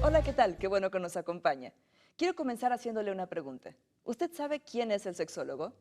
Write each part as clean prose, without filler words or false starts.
Hola, ¿qué tal? Qué bueno que nos acompaña. Quiero comenzar haciéndole una pregunta. ¿Usted sabe quién es el sexólogo?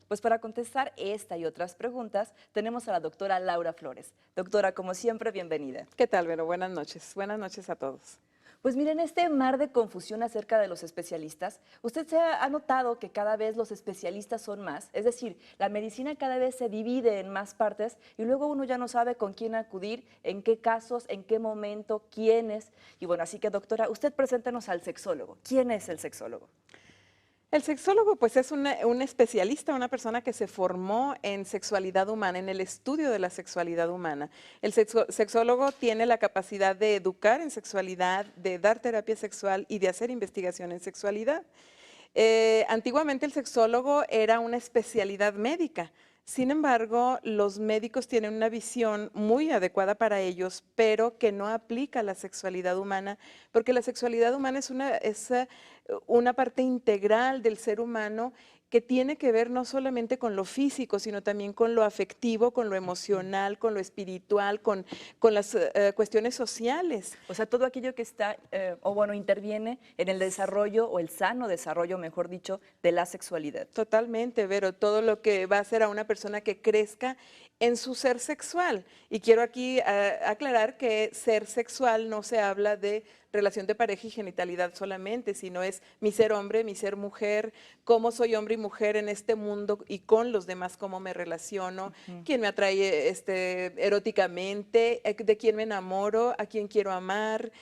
Pues para contestar esta y otras preguntas, tenemos a la doctora Laura Flores. Doctora, como siempre, bienvenida. ¿Qué tal, Vero? Buenas noches. Buenas noches a todos. Pues miren, este mar de confusión acerca de los especialistas, usted ha notado que cada vez los especialistas son más, es decir, la medicina cada vez se divide en más partes y luego uno ya no sabe con quién acudir, en qué casos, en qué momento, quiénes. Y bueno, así que doctora, usted preséntenos al sexólogo. ¿Quién es el sexólogo? El sexólogo, pues, es un especialista, una persona que se formó en sexualidad humana, en el estudio de la sexualidad humana. El sexólogo tiene la capacidad de educar en sexualidad, de dar terapia sexual y de hacer investigación en sexualidad. Antiguamente el sexólogo era una especialidad médica. Sin embargo, los médicos tienen una visión muy adecuada para ellos, pero que no aplica a la sexualidad humana, porque la sexualidad humana es una parte integral del ser humano que tiene que ver no solamente con lo físico, sino también con lo afectivo, con lo emocional, con lo espiritual, con las cuestiones sociales. O sea, todo aquello que está, o bueno, interviene en el desarrollo o el sano desarrollo, mejor dicho, de la sexualidad. Totalmente, Vero, todo lo que va a hacer a una persona que crezca en su ser sexual. Y quiero aquí aclarar que ser sexual no se habla de relación de pareja y genitalidad solamente, sino es mi ser hombre, mi ser mujer, cómo soy hombre y mujer en este mundo y con los demás, cómo me relaciono, quién me atrae eróticamente, de quién me enamoro, a quién quiero amar,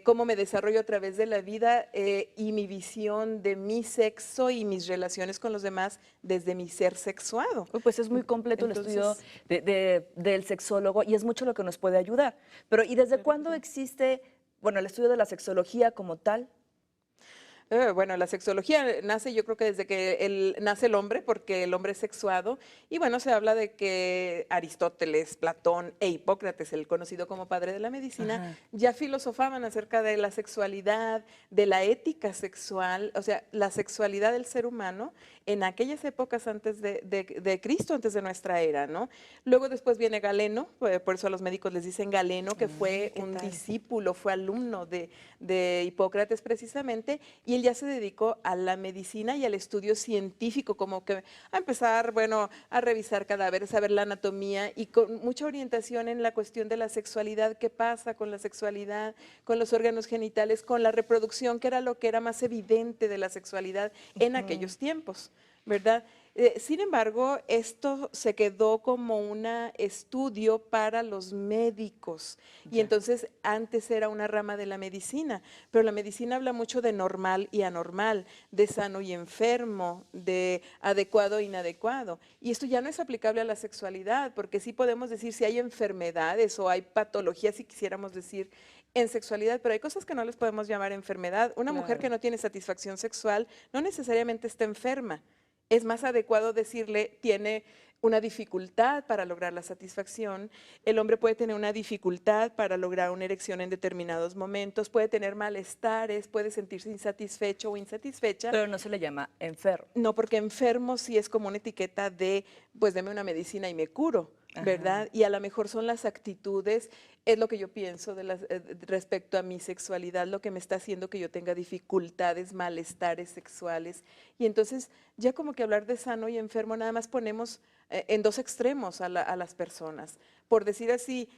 cómo me desarrollo a través de la vida y mi visión de mi sexo y mis relaciones con los demás desde mi ser sexuado. Uy, pues es muy completo el estudio Entonces, del sexólogo y es mucho lo que nos puede ayudar. Pero ¿y desde claro que cuándo sí. existe, bueno, el estudio de la sexología como tal? Bueno, la sexología nace, yo creo que desde que nace el hombre, porque el hombre es sexuado, y bueno, se habla de que Aristóteles, Platón e Hipócrates, el conocido como padre de la medicina, Ajá. ya filosofaban acerca de la sexualidad, de la ética sexual, o sea, la sexualidad del ser humano en aquellas épocas antes de Cristo, antes de nuestra era, ¿no? Luego después viene Galeno, por eso a los médicos les dicen Galeno, que fue ¿Qué un tal? discípulo, fue alumno de Hipócrates precisamente, y él ya se dedicó a la medicina y al estudio científico, como que a empezar, bueno, a revisar cadáveres, a ver la anatomía y con mucha orientación en la cuestión de la sexualidad, qué pasa con la sexualidad, con los órganos genitales, con la reproducción, que era lo que era más evidente de la sexualidad en aquellos tiempos, ¿verdad? Sin embargo, esto se quedó como un estudio para los médicos y Ya. entonces antes era una rama de la medicina, pero la medicina habla mucho de normal y anormal, de sano y enfermo, de adecuado e inadecuado. Y esto ya no es aplicable a la sexualidad, porque sí podemos decir si hay enfermedades o hay patologías, si quisiéramos decir, en sexualidad, pero hay cosas que no les podemos llamar enfermedad. Una mujer que Claro. no tiene satisfacción sexual no necesariamente está enferma. Es más adecuado decirle tiene una dificultad para lograr la satisfacción. El hombre puede tener una dificultad para lograr una erección en determinados momentos, puede tener malestares, puede sentirse insatisfecho o insatisfecha. Pero no se le llama enfermo. No, porque enfermo sí es como una etiqueta de, pues deme una medicina y me curo, Ajá. ¿verdad? Y a lo mejor son las actitudes, es lo que yo pienso respecto a mi sexualidad, lo que me está haciendo que yo tenga dificultades, malestares sexuales. Y entonces ya como que hablar de sano y enfermo nada más ponemos en dos extremos a las personas. Por decir así,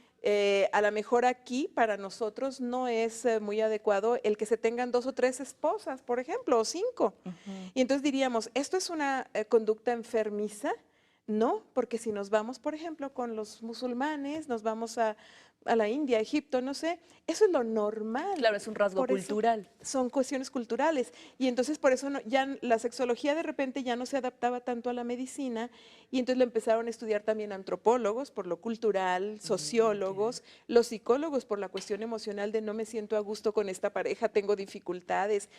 a lo mejor aquí para nosotros no es muy adecuado el que se tengan 2 o 3 esposas, por ejemplo, o 5. Ujú. Y entonces diríamos, ¿esto es una conducta enfermiza? No, porque si nos vamos, por ejemplo, con los musulmanes, nos vamos a la India, a Egipto, no sé, eso es lo normal. Claro, es un rasgo Por eso cultural. son cuestiones culturales. Y entonces por eso ya la sexología de repente ya no se adaptaba tanto a la medicina y entonces lo empezaron a estudiar también antropólogos por lo cultural, Ya. sociólogos, los psicólogos por la cuestión emocional de no me siento a gusto con esta pareja, tengo dificultades,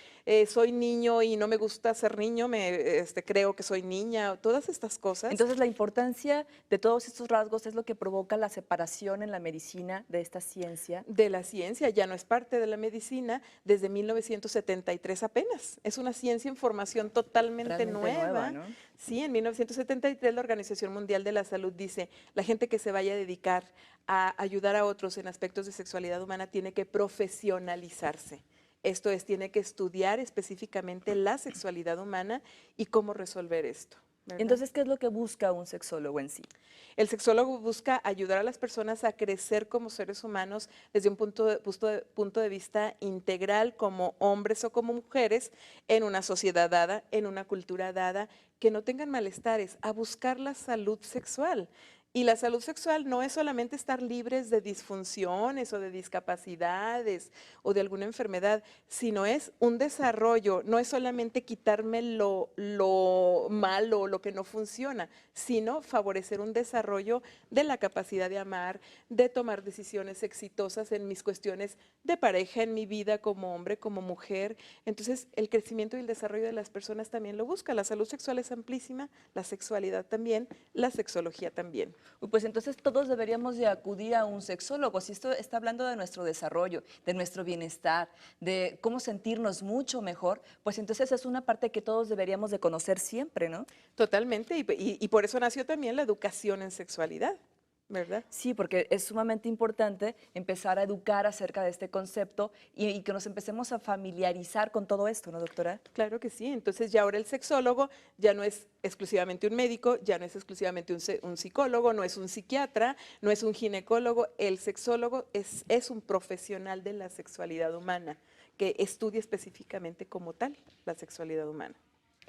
soy niño y no me gusta ser niño, creo que soy niña, todas estas cosas. Entonces Entonces, la importancia de todos estos rasgos es lo que provoca la separación en la medicina de esta ciencia. De la ciencia, ya no es parte de la medicina desde 1973 apenas. Es una ciencia en formación totalmente Realmente nueva, nueva. ¿no? Sí, en 1973 la Organización Mundial de la Salud dice, la gente que se vaya a dedicar a ayudar a otros en aspectos de sexualidad humana tiene que profesionalizarse. Esto es, tiene que estudiar específicamente la sexualidad humana y cómo resolver esto, ¿verdad? Entonces, ¿qué es lo que busca un sexólogo en sí? El sexólogo busca ayudar a las personas a crecer como seres humanos desde un punto de vista integral, como hombres o como mujeres, en una sociedad dada, en una cultura dada, que no tengan malestares, a buscar la salud sexual. Y la salud sexual no es solamente estar libres de disfunciones o de discapacidades o de alguna enfermedad, sino es un desarrollo, no es solamente quitarme lo malo, lo que no funciona, sino favorecer un desarrollo de la capacidad de amar, de tomar decisiones exitosas en mis cuestiones de pareja, en mi vida como hombre, como mujer. Entonces, el crecimiento y el desarrollo de las personas también lo busca. La salud sexual es amplísima, la sexualidad también, la sexología también. Pues entonces todos deberíamos de acudir a un sexólogo. Si esto está hablando de nuestro desarrollo, de nuestro bienestar, de cómo sentirnos mucho mejor, pues entonces es una parte que todos deberíamos de conocer siempre, ¿no? Totalmente, y por eso nació también la educación en sexualidad, ¿verdad? Sí, porque es sumamente importante empezar a educar acerca de este concepto y que nos empecemos a familiarizar con todo esto, ¿no, doctora? Claro que sí, entonces ya ahora el sexólogo ya no es exclusivamente un médico, ya no es exclusivamente un psicólogo, no es un psiquiatra, no es un ginecólogo, el sexólogo es un profesional de la sexualidad humana que estudia específicamente como tal la sexualidad humana.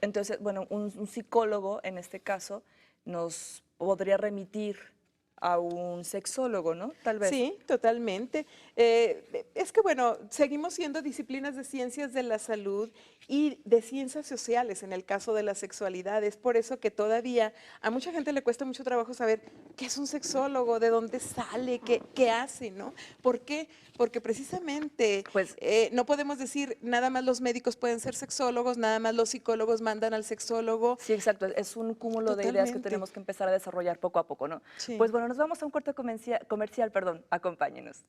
Entonces, bueno, un psicólogo en este caso nos podría remitir a un sexólogo, ¿no? Tal vez. Sí, totalmente. Es que, bueno, seguimos siendo disciplinas de ciencias de la salud y de ciencias sociales en el caso de la sexualidad. Es por eso que todavía a mucha gente le cuesta mucho trabajo saber qué es un sexólogo, de dónde sale, qué hace, ¿no? ¿Por qué? Porque precisamente Pues no podemos decir nada más los médicos pueden ser sexólogos, nada más los psicólogos mandan al sexólogo. sí, exacto. Es un cúmulo de ideas que Totalmente. tenemos que empezar a desarrollar poco a poco, ¿no? Sí. Pues bueno, nos vamos a un corte comercial, perdón, acompáñenos.